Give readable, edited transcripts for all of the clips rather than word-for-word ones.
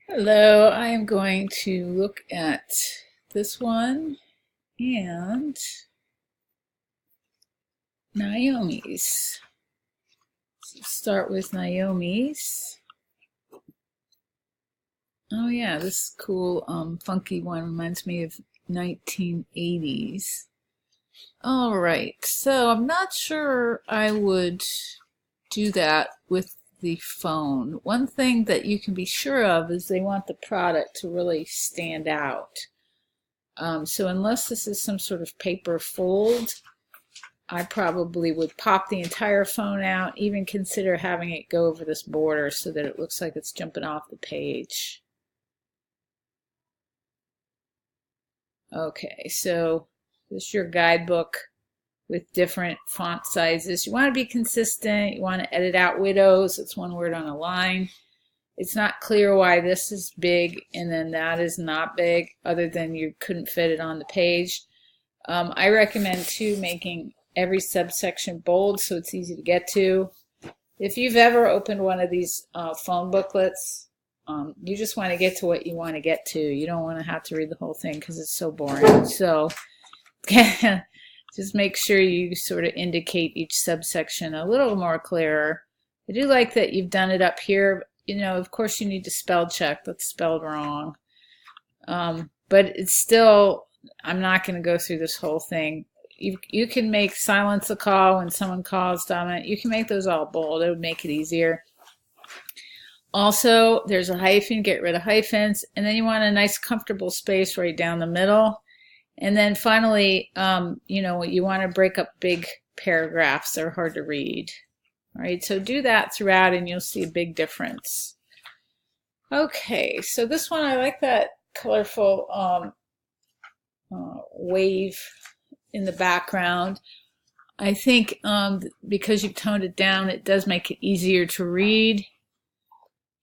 Hello, I am going to look at this one and Naomi's. So start with Naomi's. Oh yeah, this cool funky one reminds me of 1980s. All right, so I'm not sure I would do that with the phone. One thing that you can be sure of is they want the product to really stand out. So unless this is some sort of paper fold, I probably would pop the entire phone out, even consider having it go over this border so that it looks like it's jumping off the page. Okay, so this is your guidebook with different font sizes. You want to be consistent. You want to edit out widows. It's one word on a line. It's not clear why this is big and then that is not big, other than you couldn't fit it on the page. I recommend too making every subsection bold so it's easy to get to. If you've ever opened one of these phone booklets, you just want to get to what you want to get to. You don't want to have to read the whole thing because it's so boring. So just make sure you sort of indicate each subsection a little more clearer. I do like that you've done it up here. You know, of course you need to spell check. That's spelled wrong. But it's still, I'm not going to go through this whole thing. You can make silence a call when someone calls, dominant. You can make those all bold. It would make it easier. Also, there's a hyphen. Get rid of hyphens. And then you want a nice comfortable space right down the middle. And then finally, you know, you want to break up big paragraphs. They're hard to read. All right, so do that throughout and you'll see a big difference. Okay, so this one, I like that colorful wave in the background. I think because you've toned it down, it does make it easier to read.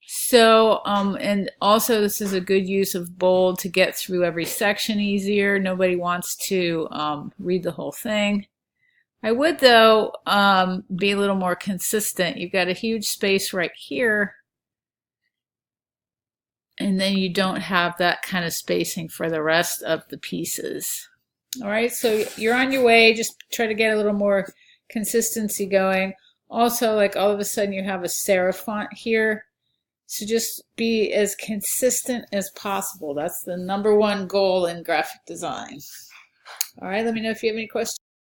So, and also this is a good use of bold to get through every section easier. Nobody wants to read the whole thing. I would, though, be a little more consistent. You've got a huge space right here, and then you don't have that kind of spacing for the rest of the pieces. All right, so you're on your way. Just try to get a little more consistency going. Also, like all of a sudden you have a serif font here. So just be as consistent as possible. That's the #1 goal in graphic design. All right, let me know if you have any questions.